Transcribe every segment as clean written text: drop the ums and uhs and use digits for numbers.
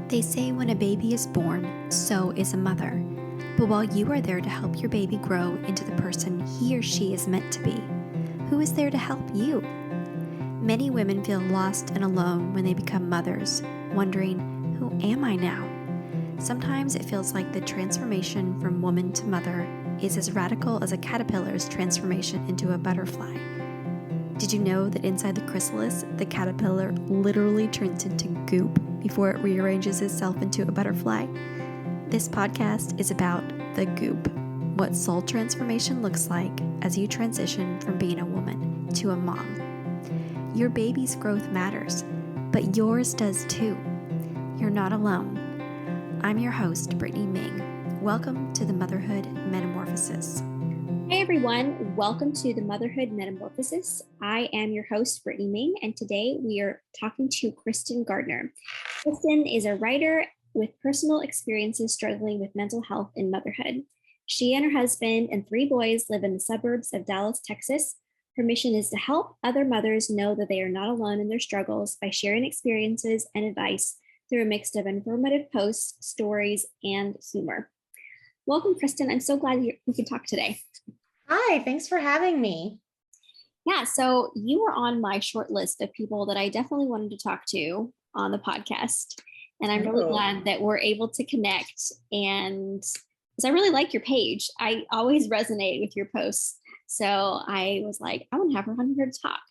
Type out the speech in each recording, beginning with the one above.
They say when a baby is born, so is a mother. But while you are there to help your baby grow into the person he or she is meant to be, who is there to help you? Many women feel lost and alone when they become mothers, wondering, who am I now? Sometimes it feels like the transformation from woman to mother is as radical as a caterpillar's transformation into a butterfly. Did you know that inside the chrysalis, the caterpillar literally turns into goop before it rearranges itself into a butterfly? This podcast is about the goop, what soul transformation looks like as you transition from being a woman to a mom. Your baby's growth matters, but yours does too. You're not alone. I'm your host, Brittany Ming. Welcome to the Motherhood Metamorphosis. Hey everyone, welcome to the Motherhood Metamorphosis. I am your host, Brittany Ming, and today we are talking to Kristen Gardiner. Kristen is a writer with personal experiences struggling with mental health in motherhood. She and her husband and 3 boys live in the suburbs of Dallas, Texas. Her mission is to help other mothers know that they are not alone in their struggles by sharing experiences and advice through a mix of informative posts, stories, and humor. Welcome, Kristen. I'm so glad we can talk today. Hi, thanks for having me. Yeah, so you were on my short list of people that I definitely wanted to talk to on the podcast. And I'm really glad that we're able to connect. And because I really like your page, I always resonate with your posts. So I was like, I want to have her on here to talk.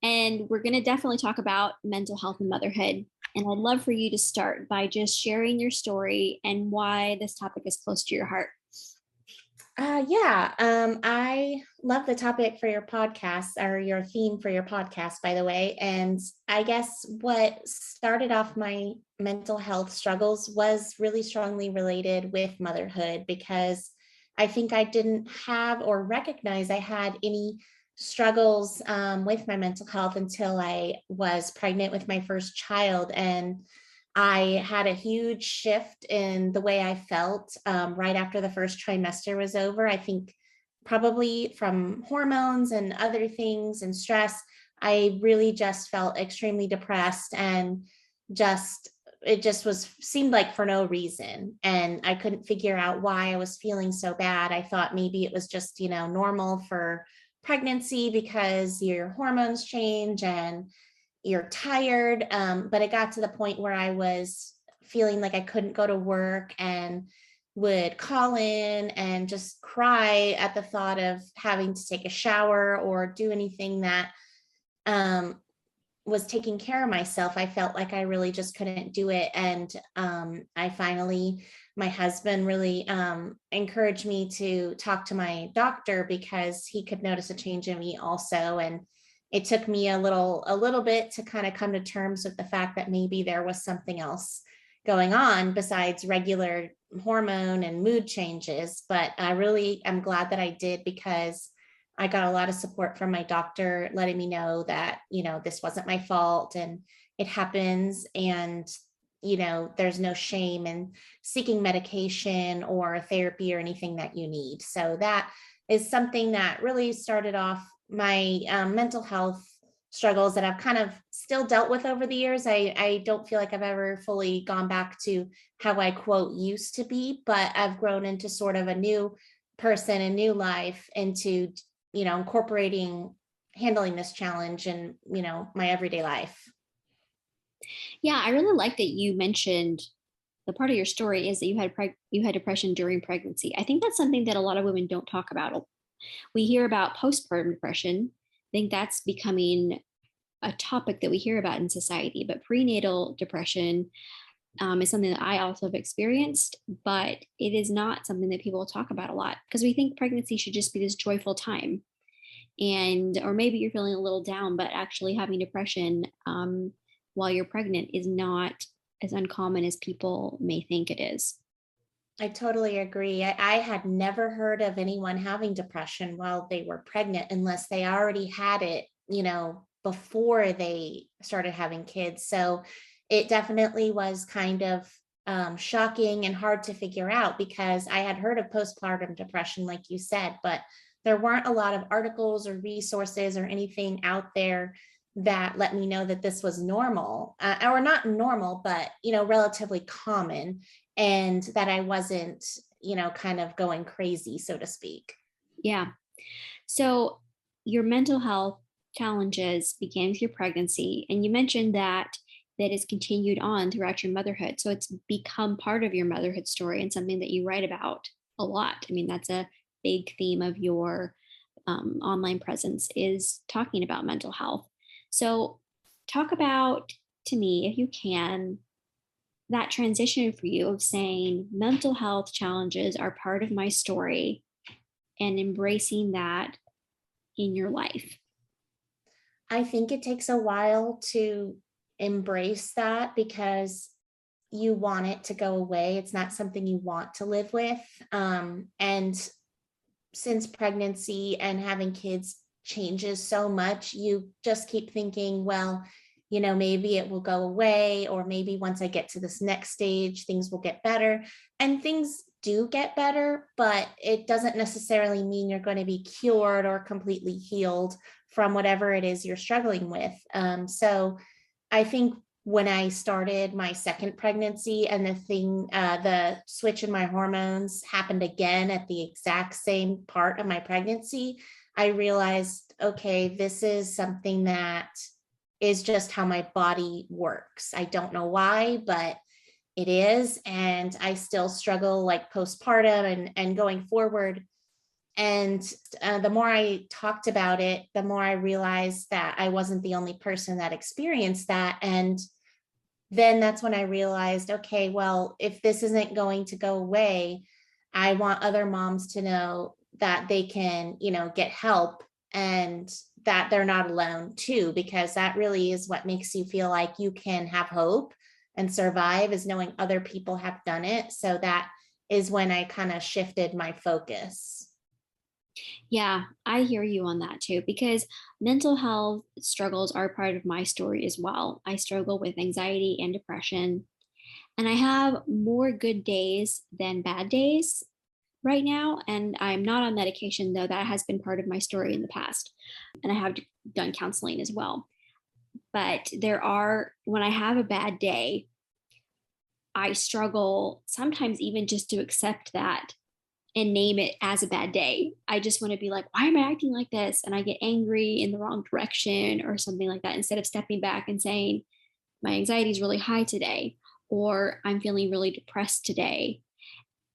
And we're going to definitely talk about mental health and motherhood. And I'd love for you to start by just sharing your story and why this topic is close to your heart. I love the topic for your podcast, or your theme for your podcast, by the way. And I guess what started off my mental health struggles was really strongly related with motherhood, because I think I didn't have or recognize I had any struggles with my mental health until I was pregnant with my first child. And I had a huge shift in the way I felt right after the first trimester was over. I think probably from hormones and other things and stress, I really just felt extremely depressed, and it just seemed like for no reason. And I couldn't figure out why I was feeling so bad. I thought maybe it was just, normal for pregnancy because your hormones change and you're tired. But it got to the point where I was feeling like I couldn't go to work and would call in and just cry at the thought of having to take a shower or do anything that was taking care of myself. I felt like I really just couldn't do it. And my husband really encouraged me to talk to my doctor, because he could notice a change in me also. And it took me a little bit to kind of come to terms with the fact that maybe there was something else going on besides regular hormone and mood changes. But I'm glad that I did, because I got a lot of support from my doctor, letting me know that, this wasn't my fault and it happens. And, there's no shame in seeking medication or therapy or anything that you need. So that is something that really started off my mental health struggles that I've kind of still dealt with over the years. I don't feel like I've ever fully gone back to how I quote used to be, but I've grown into sort of a new person, a new life, into, handling this challenge in, my everyday life. Yeah, I really like that you mentioned the part of your story is that you had depression during pregnancy. I think that's something that a lot of women don't talk about. We hear about postpartum depression. I think that's becoming a topic that we hear about in society, but prenatal depression is something that I also have experienced, but it is not something that people talk about a lot, because we think pregnancy should just be this joyful time. Or maybe you're feeling a little down, but actually having depression while you're pregnant is not as uncommon as people may think it is. I totally agree. I had never heard of anyone having depression while they were pregnant, unless they already had it, before they started having kids. So it definitely was kind of shocking and hard to figure out, because I had heard of postpartum depression, like you said, but there weren't a lot of articles or resources or anything out there that let me know that this was normal, or not normal, but, relatively common, and that I wasn't, kind of going crazy, so to speak. Yeah. So your mental health challenges began with your pregnancy, and you mentioned that has continued on throughout your motherhood. So it's become part of your motherhood story and something that you write about a lot. I mean, that's a big theme of your online presence, is talking about mental health. So talk about, to me, if you can, that transition for you of saying mental health challenges are part of my story and embracing that in your life. I think it takes a while to embrace that because you want it to go away. It's not something you want to live with. And since pregnancy and having kids changes so much, you just keep thinking, well, maybe it will go away, or maybe once I get to this next stage, things will get better. And things do get better, but it doesn't necessarily mean you're going to be cured or completely healed from whatever it is you're struggling with. So I think when I started my second pregnancy and the switch in my hormones happened again at the exact same part of my pregnancy, I realized, okay, this is something that is just how my body works. I don't know why, but it is. And I still struggle like postpartum and going forward. And the more I talked about it, the more I realized that I wasn't the only person that experienced that. And then that's when I realized, okay, well, if this isn't going to go away, I want other moms to know that they can, get help, and that they're not alone too, because that really is what makes you feel like you can have hope and survive, is knowing other people have done it. So that is when I kind of shifted my focus. Yeah, I hear you on that too, because mental health struggles are part of my story as well. I struggle with anxiety and depression, and I have more good days than bad days right now. And I'm not on medication, though that has been part of my story in the past. And I have done counseling as well. But when I have a bad day, I struggle sometimes even just to accept that and name it as a bad day. I just want to be like, why am I acting like this? And I get angry in the wrong direction or something like that, instead of stepping back and saying, my anxiety is really high today, or I'm feeling really depressed today.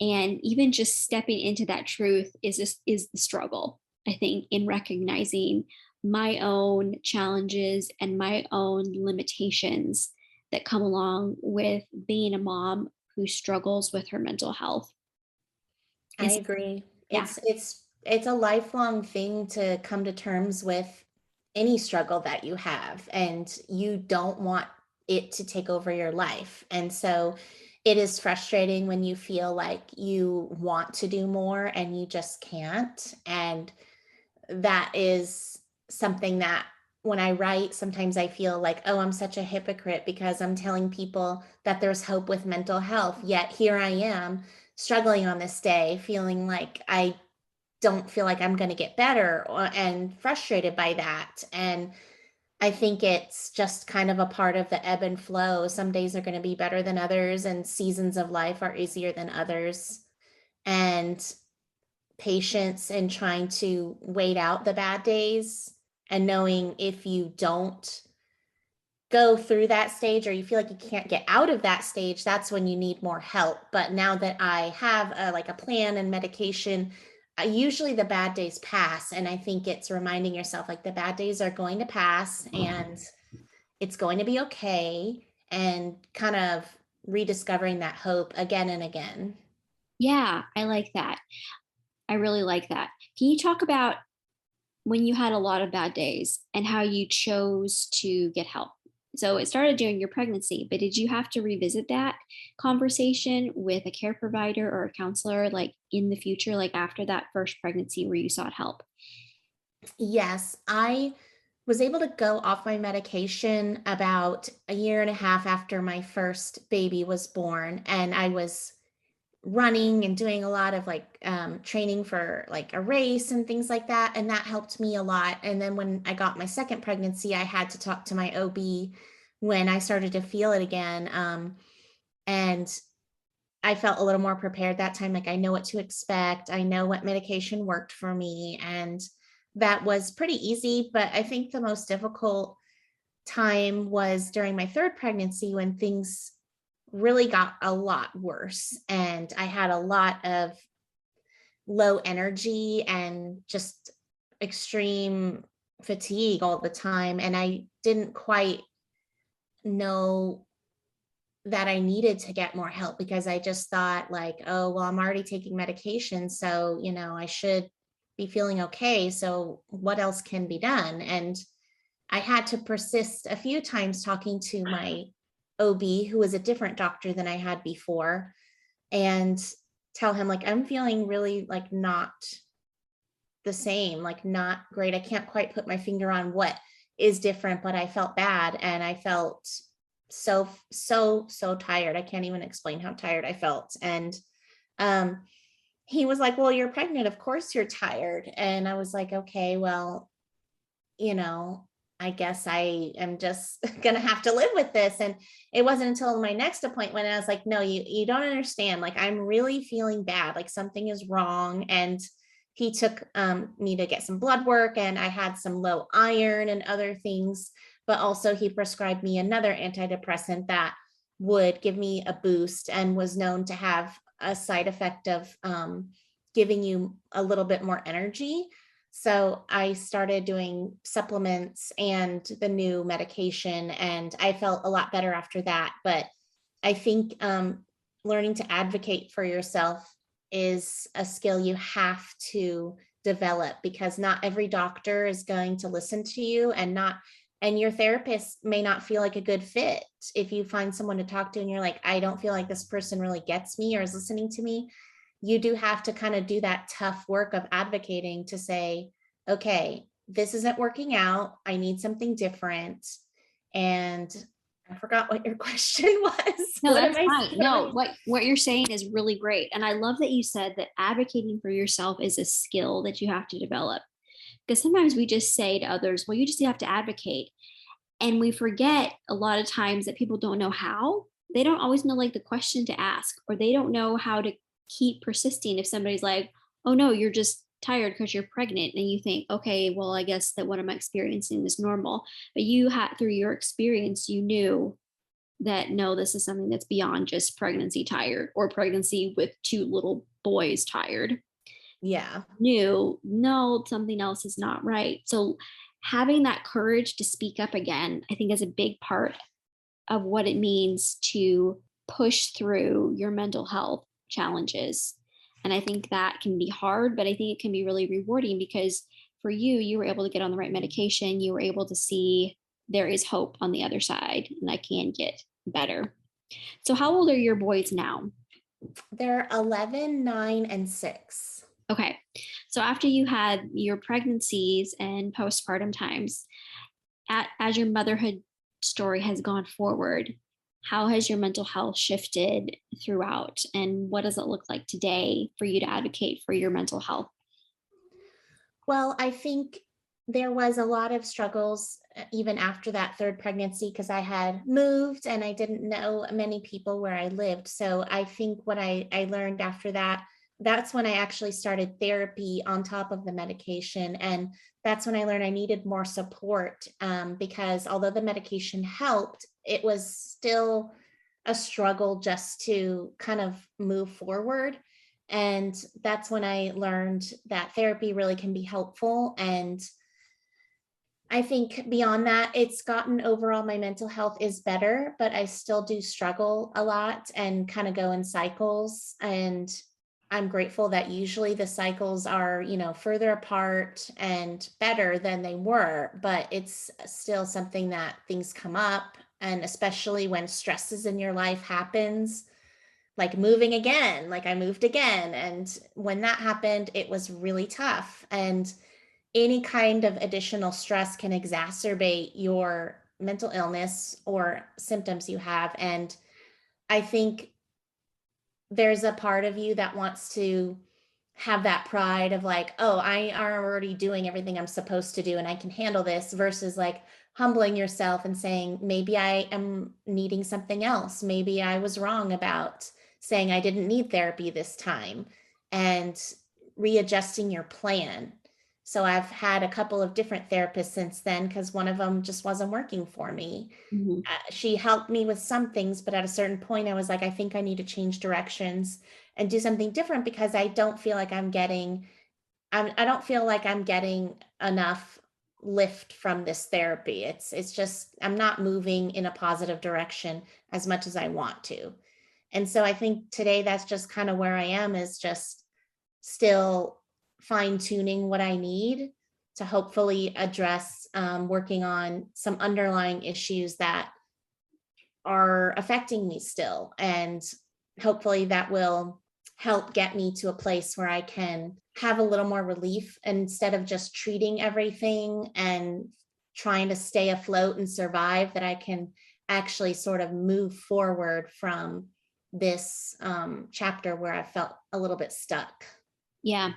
And even just stepping into that truth is the struggle, I think, in recognizing my own challenges and my own limitations that come along with being a mom who struggles with her mental health. I agree. Yeah. It's a lifelong thing to come to terms with any struggle that you have, and you don't want it to take over your life. And so it is frustrating when you feel like you want to do more and you just can't. And that is something that when I write, sometimes I feel like, oh, I'm such a hypocrite because I'm telling people that there's hope with mental health. Yet here I am struggling on this day, feeling like I don't feel like I'm going to get better, and frustrated by that. And I think it's just kind of a part of the ebb and flow. Some days are going to be better than others, and seasons of life are easier than others. And patience and trying to wait out the bad days, and knowing if you don't go through that stage, or you feel like you can't get out of that stage, that's when you need more help. But now that I have a plan and medication, usually the bad days pass. And I think it's reminding yourself like the bad days are going to pass and it's going to be okay, and kind of rediscovering that hope again and again. Yeah, I like that. I really like that. Can you talk about when you had a lot of bad days and how you chose to get help? So it started during your pregnancy, but did you have to revisit that conversation with a care provider or a counselor, like in the future, like after that first pregnancy where you sought help? Yes, I was able to go off my medication about a year and a half after my first baby was born. And I was running and doing a lot of like training for like a race and things like that. And that helped me a lot. And then when I got my second pregnancy, I had to talk to my OB when I started to feel it again. And I felt a little more prepared that time. Like I know what to expect. I know what medication worked for me. And that was pretty easy. But I think the most difficult time was during my third pregnancy when things really got a lot worse. And I had a lot of low energy and just extreme fatigue all the time. And I didn't quite know that I needed to get more help because I just thought like, oh, well, I'm already taking medication. So, I should be feeling okay. So what else can be done? And I had to persist a few times talking to my OB, who was a different doctor than I had before, and tell him like, I'm feeling really like not the same, like not great. I can't quite put my finger on what is different, but I felt bad. And I felt so tired. I can't even explain how tired I felt. And he was like, well, you're pregnant. Of course you're tired. And I was like, okay, well, I guess I am just going to have to live with this. And it wasn't until my next appointment, I was like, no, you don't understand. Like, I'm really feeling bad. Like something is wrong. And he took me to get some blood work, and I had some low iron and other things, but also he prescribed me another antidepressant that would give me a boost and was known to have a side effect of giving you a little bit more energy. So I started doing supplements and the new medication, and I felt a lot better after that. But I think learning to advocate for yourself is a skill you have to develop, because not every doctor is going to listen to you, and your therapist may not feel like a good fit. If you find someone to talk to and you're like, I don't feel like this person really gets me or is listening to me, you do have to kind of do that tough work of advocating to say, okay, this isn't working out. I need something different. And I forgot what your question was. No, What that's am I fine. saying? No, what you're saying is really great. And I love that you said that advocating for yourself is a skill that you have to develop. Because sometimes we just say to others, well, you just have to advocate. And we forget a lot of times that people don't know how. They don't always know like the question to ask, or they don't know how to keep persisting. If somebody's like, oh no, you're just tired because you're pregnant, and you think, okay, well, I guess that what I'm experiencing is normal. But you had, through your experience, you knew that no, this is something that's beyond just pregnancy tired or pregnancy with two little boys tired. Yeah. Knew, no, something else is not right. So having that courage to speak up again, I think is a big part of what it means to push through your mental health challenges. And I think that can be hard, but I think it can be really rewarding, because for you, you were able to get on the right medication. You were able to see there is hope on the other side, and I can get better. So how old are your boys now? They're 11, 9, and 6. Okay. So after you had your pregnancies and postpartum times, as your motherhood story has gone forward, how has your mental health shifted throughout? And what does it look like today for you to advocate for your mental health? Well, I think there was a lot of struggles even after that third pregnancy, because I had moved and I didn't know many people where I lived. So I think what I learned after that, that's when I actually started therapy on top of the medication. And that's when I learned I needed more support, because although the medication helped, it was still a struggle just to kind of move forward. And that's when I learned that therapy really can be helpful. And I think beyond that, it's gotten overall, my mental health is better, but I still do struggle a lot and kind of go in cycles. And I'm grateful that usually the cycles are, further apart and better than they were, but it's still something that things come up. And especially when stresses in your life happens, like moving again, like I moved again. And when that happened, it was really tough. And any kind of additional stress can exacerbate your mental illness or symptoms you have. And I think there's a part of you that wants to have that pride of like, oh, I am already doing everything I'm supposed to do and I can handle this, versus like humbling yourself and saying, maybe I am needing something else. Maybe I was wrong about saying I didn't need therapy this time, and readjusting your plan. So I've had a couple of different therapists since then because one of them just wasn't working for me. Mhm. She helped me with some things, but at a certain point I was like, I think I need to change directions and do something different, because I don't feel like I don't feel like I'm getting enough lift from this therapy. It's just, I'm not moving in a positive direction as much as I want to. And so I think today that's just kind of where I am, is just still fine tuning what I need to hopefully address, working on some underlying issues that are affecting me still. And hopefully that will help get me to a place where I can have a little more relief, instead of just treating everything and trying to stay afloat and survive, that I can actually sort of move forward from this chapter where I felt a little bit stuck. Yeah.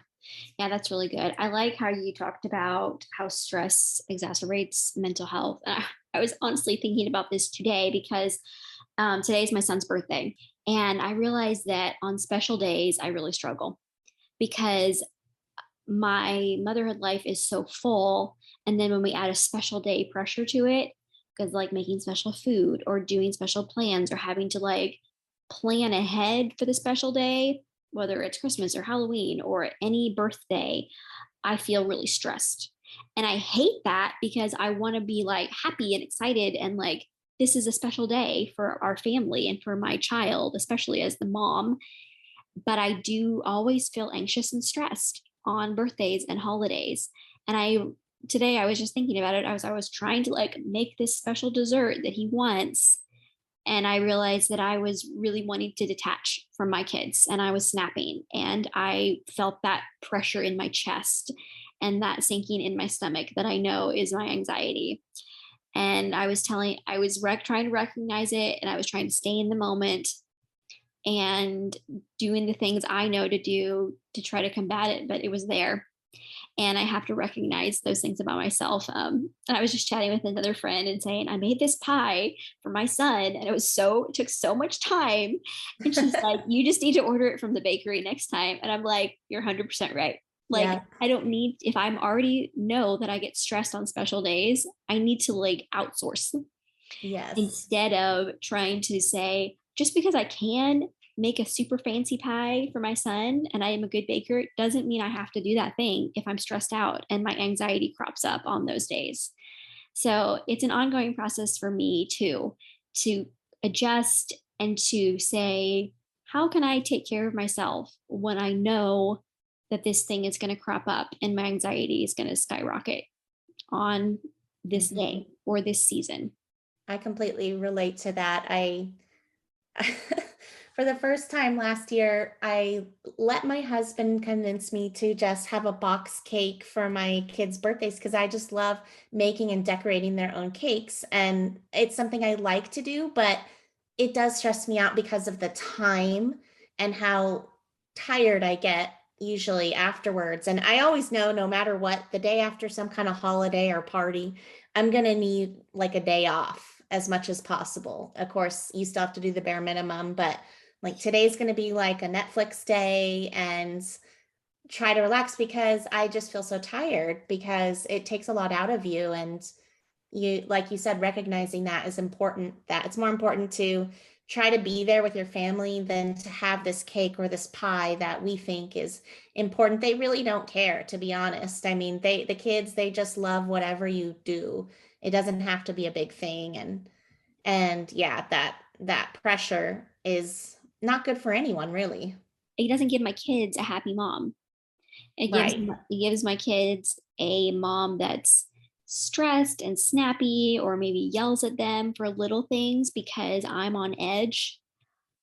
Yeah, that's really good. I like how you talked about how stress exacerbates mental health. I was honestly thinking about this today because today is my son's birthday. And I realized that on special days, I really struggle because my motherhood life is so full. And then when we add a special day pressure to it, because like making special food or doing special plans or having to like plan ahead for the special day, whether it's Christmas or Halloween or any birthday, I feel really stressed. And I hate that because I want to be like happy and excited and like, this is a special day for our family and for my child, especially as the mom. But I do always feel anxious and stressed on birthdays and holidays. And today I was just thinking about it. I was trying to like make this special dessert that he wants. And I realized that I was really wanting to detach from my kids and I was snapping. And I felt that pressure in my chest and that sinking in my stomach that I know is my anxiety. And trying to recognize it, and I was trying to stay in the moment and doing the things I know to do to try to combat it, but it was there. And I have to recognize those things about myself. And I was just chatting with another friend and saying, I made this pie for my son, and it took so much time. And she's like, you just need to order it from the bakery next time. And I'm like, you're 100% right. Like, Yeah. I don't need, if I'm already know that I get stressed on special days, I need to like outsource Yes. instead of trying to say, just because I can make a super fancy pie for my son and I am a good baker doesn't mean I have to do that thing if I'm stressed out and my anxiety crops up on those days. So it's an ongoing process for me too, to adjust and to say, how can I take care of myself when I know that this thing is going to crop up and my anxiety is going to skyrocket on this Mhm. day or this season? I completely relate to that. For the first time last year, I let my husband convince me to just have a box cake for my kids' birthdays, because I just love making and decorating their own cakes. And it's something I like to do, but it does stress me out because of the time and how tired I get usually afterwards. And I always know, no matter what, the day after some kind of holiday or party, I'm going to need like a day off as much as possible. Of course, you still have to do the bare minimum, but like today's going to be like a Netflix day and try to relax, because I just feel so tired, because it takes a lot out of you. And you, like you said, recognizing that is important, that it's more important to try to be there with your family than to have this cake or this pie that we think is important. They really don't care, to be honest. I mean, the kids, they just love whatever you do. It doesn't have to be a big thing. And yeah, that pressure is not good for anyone, really. It doesn't give my kids a happy mom. Right. It gives my kids a mom that's stressed and snappy, or maybe yells at them for little things because I'm on edge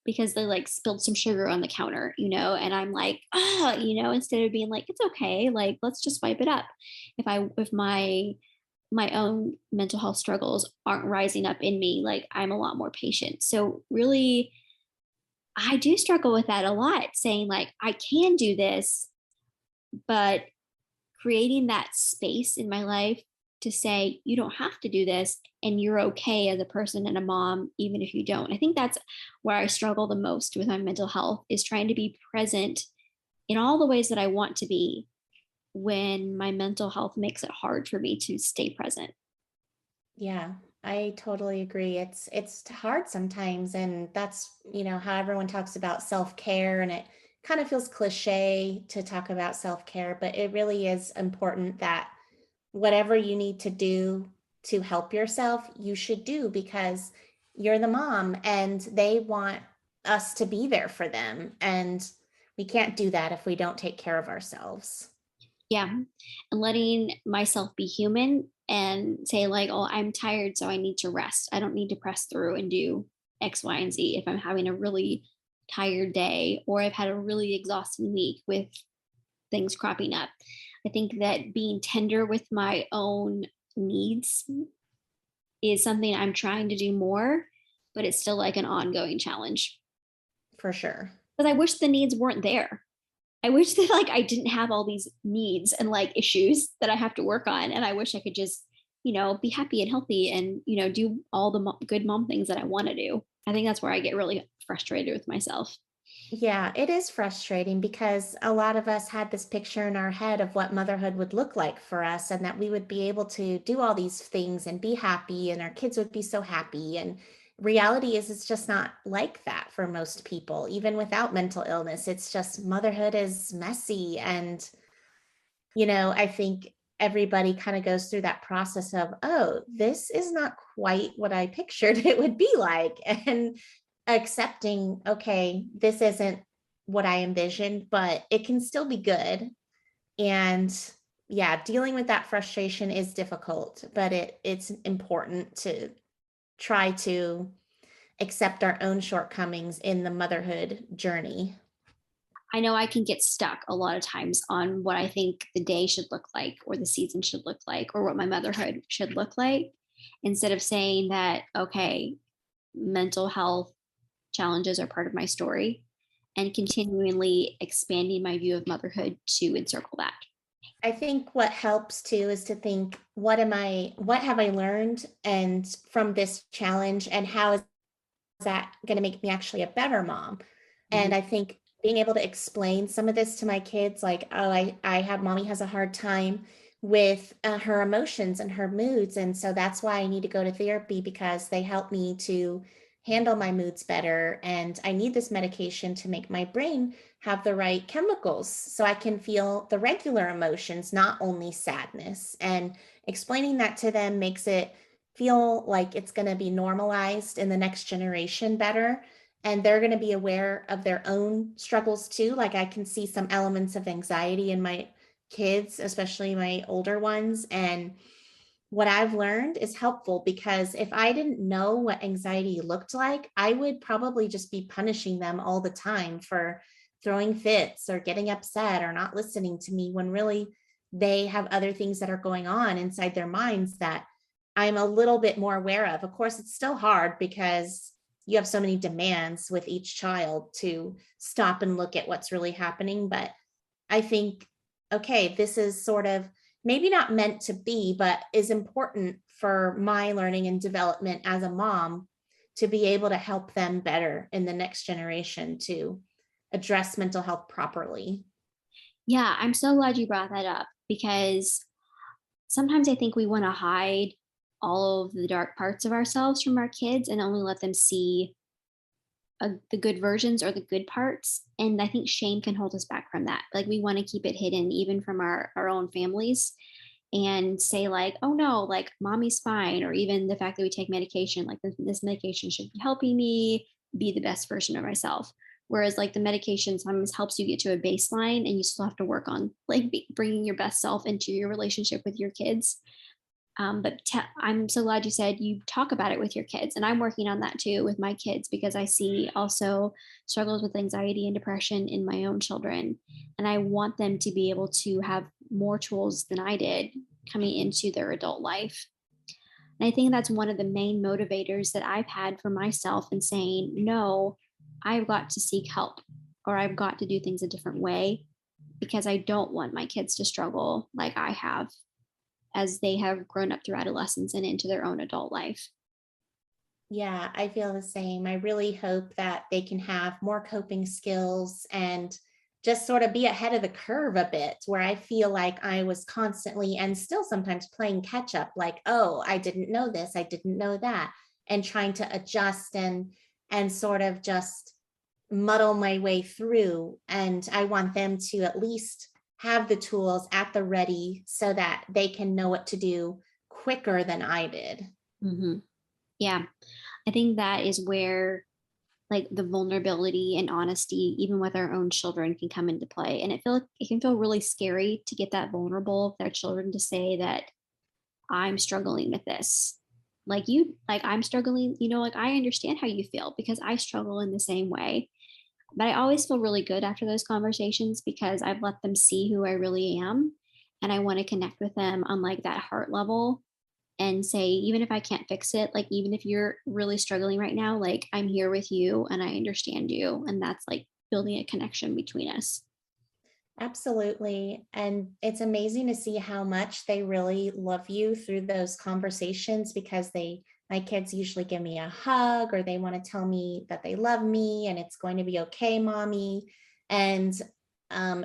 because they like spilled some sugar on the counter, and I'm like, ah, instead of being like, it's okay, like let's just wipe it up. If my own mental health struggles aren't rising up in me, like I'm a lot more patient. So really I do struggle with that a lot, saying like, I can do this, but creating that space in my life to say, you don't have to do this and you're okay as a person and a mom, even if you don't. I think that's where I struggle the most with my mental health, is trying to be present in all the ways that I want to be when my mental health makes it hard for me to stay present. Yeah, I totally agree. It's hard sometimes, and that's, how everyone talks about self-care, and it kind of feels cliche to talk about self-care, but it really is important that whatever you need to do to help yourself, you should do, because you're the mom and they want us to be there for them. And we can't do that if we don't take care of ourselves. Yeah. And letting myself be human and say, like, oh, I'm tired, so I need to rest. I don't need to press through and do X, Y, and Z if I'm having a really tired day or I've had a really exhausting week with things cropping up. I think that being tender with my own needs is something I'm trying to do more, but it's still like an ongoing challenge. For sure. Because I wish the needs weren't there. I wish that like I didn't have all these needs and like issues that I have to work on. And I wish I could just, be happy and healthy and, do all the good mom things that I want to do. I think that's where I get really frustrated with myself. Yeah, it is frustrating because a lot of us had this picture in our head of what motherhood would look like for us, and that we would be able to do all these things and be happy, and our kids would be so happy. And reality is, it's just not like that for most people, even without mental illness. It's just motherhood is messy. And, I think everybody kind of goes through that process of, oh, this is not quite what I pictured it would be like. And accepting, okay, this isn't what I envisioned, but it can still be good. And yeah, dealing with that frustration is difficult, but it's important to try to accept our own shortcomings in the motherhood journey. I know I can get stuck a lot of times on what I think the day should look like or the season should look like or what my motherhood should look like, instead of saying that, okay, mental health challenges are part of my story, and continually expanding my view of motherhood to encircle that. I think what helps too is to think, what have I learned and from this challenge, and how is that going to make me actually a better mom? Mhm. And I think being able to explain some of this to my kids, like, oh, I have, mommy has a hard time with her emotions and her moods. And so that's why I need to go to therapy, because they help me to handle my moods better. And I need this medication to make my brain have the right chemicals so I can feel the regular emotions, not only sadness. And explaining that to them makes it feel like it's going to be normalized in the next generation better, and they're going to be aware of their own struggles too. Like, I can see some elements of anxiety in my kids, especially my older ones. And what I've learned is helpful, because if I didn't know what anxiety looked like, I would probably just be punishing them all the time for throwing fits or getting upset or not listening to me, when really they have other things that are going on inside their minds that I'm a little bit more aware of. Of course, it's still hard because you have so many demands with each child to stop and look at what's really happening. But I think, okay, this is sort of maybe not meant to be, but is important for my learning and development as a mom, to be able to help them better in the next generation to address mental health properly. Yeah, I'm so glad you brought that up, because sometimes I think we want to hide all of the dark parts of ourselves from our kids and only let them see the good versions or the good parts. And I think shame can hold us back from that. Like, we want to keep it hidden even from our own families, and say like, oh no, like mommy's fine. Or even the fact that we take medication, like this medication should be helping me be the best version of myself. Whereas like the medication sometimes helps you get to a baseline, and you still have to work on like bringing your best self into your relationship with your kids. I'm so glad you said you talk about it with your kids. And I'm working on that too with my kids, because I see also struggles with anxiety and depression in my own children. And I want them to be able to have more tools than I did coming into their adult life. And I think that's one of the main motivators that I've had for myself in saying no I've got to seek help, or I've got to do things a different way, because I don't want my kids to struggle like I have as they have grown up through adolescence and into their own adult life. Yeah, I feel the same. I really hope that they can have more coping skills and just sort of be ahead of the curve a bit, where I feel like I was constantly and still sometimes playing catch up, like, oh, I didn't know this, I didn't know that, and trying to adjust and sort of just muddle my way through. And I want them to at least have the tools at the ready so that they can know what to do quicker than I did. Mm-hmm. Yeah. I think that is where like the vulnerability and honesty, even with our own children, can come into play. And it can feel really scary to get that vulnerable with their children, to say that I'm struggling with this. Like I'm struggling, like I understand how you feel because I struggle in the same way. But I always feel really good after those conversations because I've let them see who I really am. And I want to connect with them on like that heart level and say, even if I can't fix it, like even if you're really struggling right now, like I'm here with you and I understand you. And that's like building a connection between us. Absolutely. And it's amazing to see how much they really love you through those conversations, because my kids usually give me a hug, or they want to tell me that they love me and it's going to be okay, mommy. And um,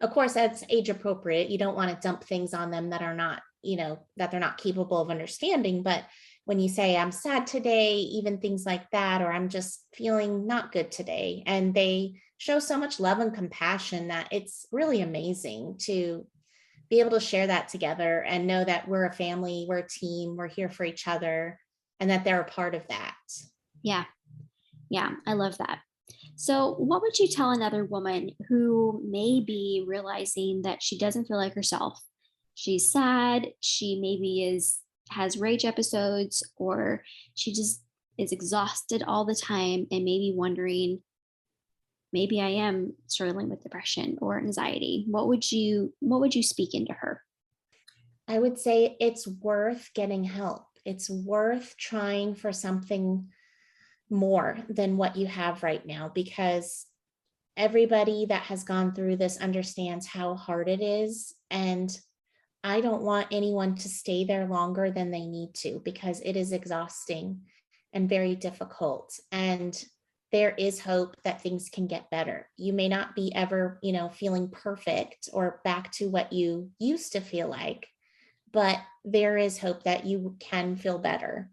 of course, that's age appropriate. You don't want to dump things on them that are not, that they're not capable of understanding. But when you say, I'm sad today, even things like that, or I'm just feeling not good today, and they show so much love and compassion, that it's really amazing to be able to share that together and know that we're a family, we're a team, we're here for each other, and that they're a part of that. Yeah. Yeah. I love that. So, what would you tell another woman who may be realizing that she doesn't feel like herself? She's sad, she maybe has rage episodes, or she just is exhausted all the time and maybe wondering, maybe I am struggling with depression or anxiety. What would you speak into her? I would say it's worth getting help. It's worth trying for something more than what you have right now, because everybody that has gone through this understands how hard it is. And I don't want anyone to stay there longer than they need to, because it is exhausting and very difficult. And there is hope that things can get better. You may not be ever, feeling perfect or back to what you used to feel like, but there is hope that you can feel better.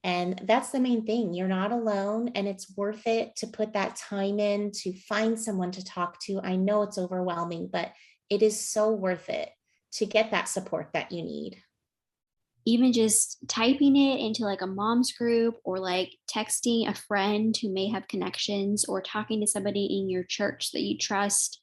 And that's the main thing. You're not alone, and it's worth it to put that time in to find someone to talk to. I know it's overwhelming, but it is so worth it to get that support that you need. Even just typing it into like a mom's group, or like texting a friend who may have connections, or talking to somebody in your church that you trust,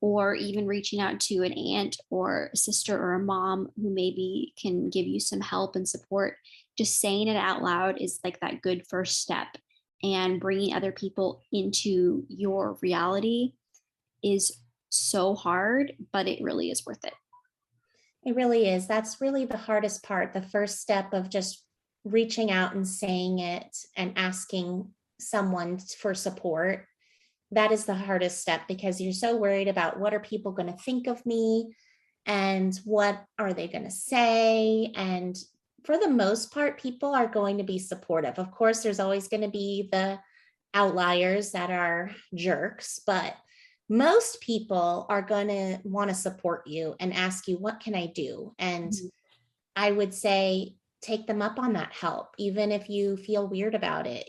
or even reaching out to an aunt or a sister or a mom who maybe can give you some help and support. Just saying it out loud is like that good first step. And bringing other people into your reality is so hard, but it really is worth it. It really is. That's really the hardest part. The first step of just reaching out and saying it and asking someone for support. That is the hardest step, because you're so worried about, what are people going to think of me and what are they going to say? And for the most part, people are going to be supportive. Of course, there's always going to be the outliers that are jerks, but most people are going to want to support you and ask you, what can I do? And Mhm. I would say, take them up on that help, even if you feel weird about it.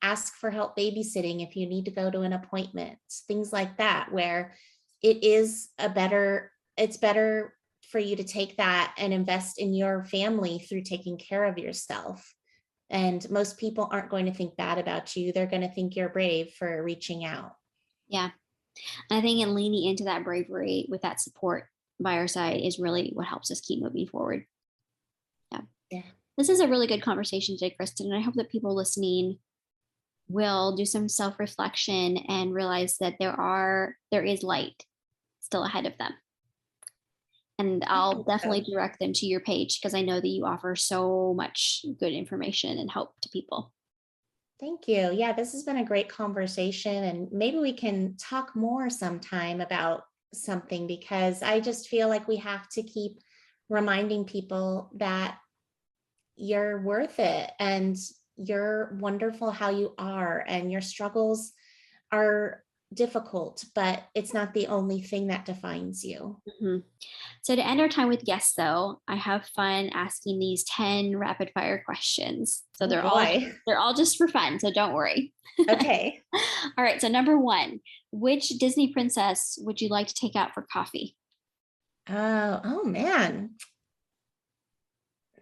Ask for help babysitting if you need to go to an appointment, things like that, where it's better for you to take that and invest in your family through taking care of yourself. And most people aren't going to think bad about you. They're going to think you're brave for reaching out. Yeah. And I think in leaning into that bravery with that support by our side is really what helps us keep moving forward. Yeah. Yeah. This is a really good conversation today, Kristen. And I hope that people listening will do some self-reflection and realize that there is light still ahead of them. And I'll definitely direct them to your page, because I know that you offer so much good information and help to people. Thank you. Yeah, this has been a great conversation, and maybe we can talk more sometime about something, because I just feel like we have to keep reminding people that you're worth it and you're wonderful how you are, and your struggles are difficult, but it's not the only thing that defines you. Mhm. So to end our time with guests, though, I have fun asking these 10 rapid fire questions. So Oh they're all boy. they're all just for fun, so don't worry. Okay. All right, so number 1, which Disney princess would you like to take out for coffee? Oh man.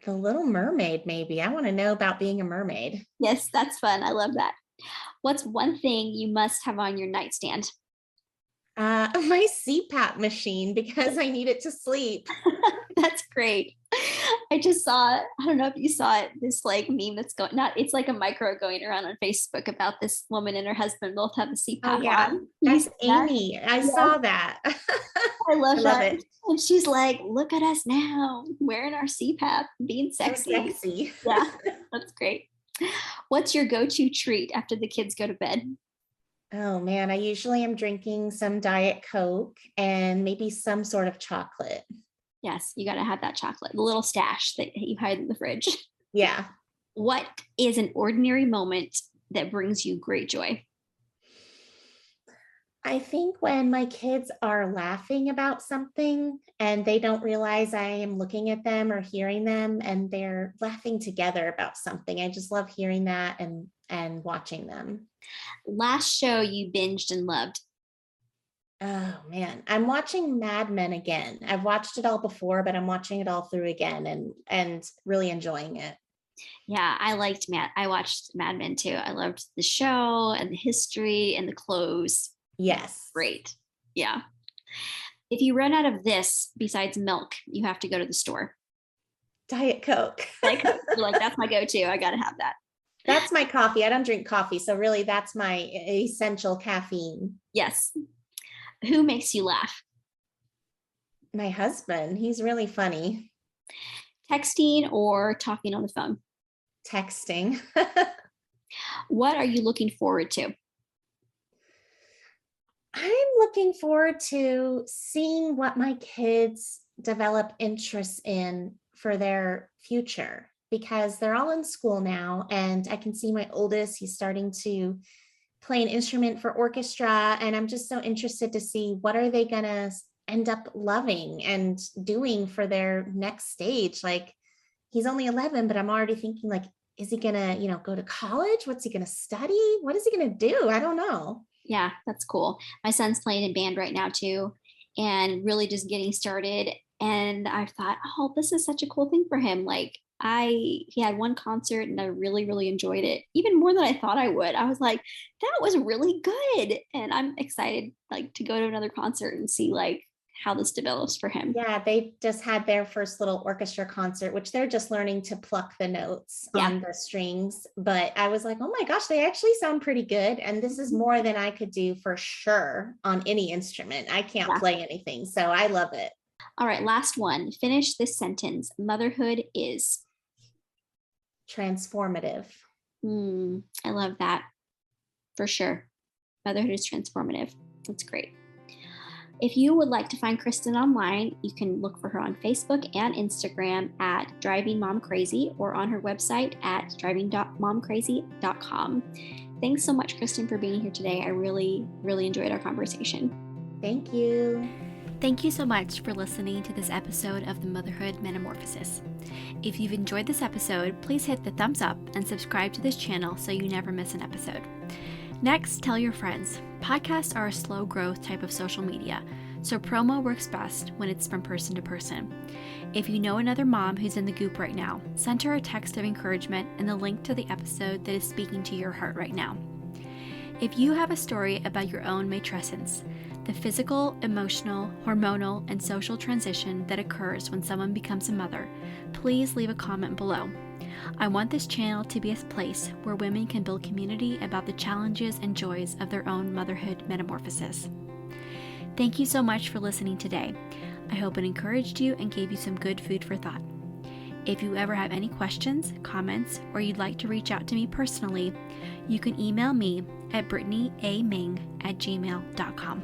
The Little Mermaid, maybe. I want to know about being a mermaid. Yes, that's fun. I love that. What's one thing you must have on your nightstand? My CPAP machine, because I need it to sleep. That's great. I just saw, I don't know if you saw it, this like meme that's going, not, it's like a micro going around on Facebook about this woman and her husband both have the Oh CPAP yeah, on. You that's see that? Amy. I Yeah, saw that. I I love love that. it. And she's like, look at us now, wearing our CPAP, being So sexy. sexy. Yeah, that's great. What's your go-to treat after the kids go to bed? Oh man, I usually am drinking some Diet Coke and maybe some sort of chocolate. Yes, you got to have that chocolate, the little stash that you hide in the fridge. Yeah. What is an ordinary moment that brings you great joy? I think when my kids are laughing about something and they don't realize I am looking at them or hearing them, and they're laughing together about something. I just love hearing that and watching them. Last show you binged and loved? Oh man, I'm watching Mad Men again. I've watched it all before, but I'm watching it all through again and really enjoying it. Yeah, I watched Mad Men too. I loved the show and the history and the clothes. Yes. Great. Yeah. If you run out of this besides milk, you have to go to the store. Diet Coke. Like you're like, that's my go-to. I gotta have that. That's my coffee. I don't drink coffee, so really that's my essential caffeine. Yes. Who makes you laugh? My husband, he's really funny. Texting or talking on the phone? Texting. What are you looking forward to? I'm looking forward to seeing what my kids develop interests in for their future, because they're all in school now, and I can see my oldest, he's starting to play an instrument for orchestra, and I'm just so interested to see what are they going to end up loving and doing for their next stage. Like, he's only 11, but I'm already thinking, like, is he going to, go to college? What's he going to study? What is he going to do? I don't know. Yeah, that's cool. My son's playing in band right now too, and really just getting started. And I thought, oh, this is such a cool thing for him. Like he had one concert and I really, really enjoyed it, even more than I thought I would. I was like, that was really good. And I'm excited like to go to another concert and see like how this develops for him. Yeah, they just had their first little orchestra concert, which they're just learning to pluck the notes on the strings. But I was like, oh my gosh, they actually sound pretty good. And this is more than I could do for sure on any instrument. I can't play anything, so I love it. All right, last one. Finish this sentence. Motherhood is transformative. I love that. For sure. Motherhood is transformative. That's great. If you would like to find Kristen online, you can look for her on Facebook and Instagram at Driving Mom Crazy, or on her website at driving.momcrazy.com. Thanks so much, Kristen, for being here today. I really, really enjoyed our conversation. Thank you. Thank you so much for listening to this episode of the Motherhood Metamorphosis. If you've enjoyed this episode, please hit the thumbs up and subscribe to this channel so you never miss an episode. Next, tell your friends. Podcasts are a slow growth type of social media, so promo works best when it's from person to person. If you know another mom who's in the goop right now, send her a text of encouragement and the link to the episode that is speaking to your heart right now. If you have a story about your own matrescence, the physical, emotional, hormonal, and social transition that occurs when someone becomes a mother, please leave a comment below. I want this channel to be a place where women can build community about the challenges and joys of their own motherhood metamorphosis. Thank you so much for listening today. I hope it encouraged you and gave you some good food for thought. If you ever have any questions, comments, or you'd like to reach out to me personally, you can email me at brittanyaming@gmail.com.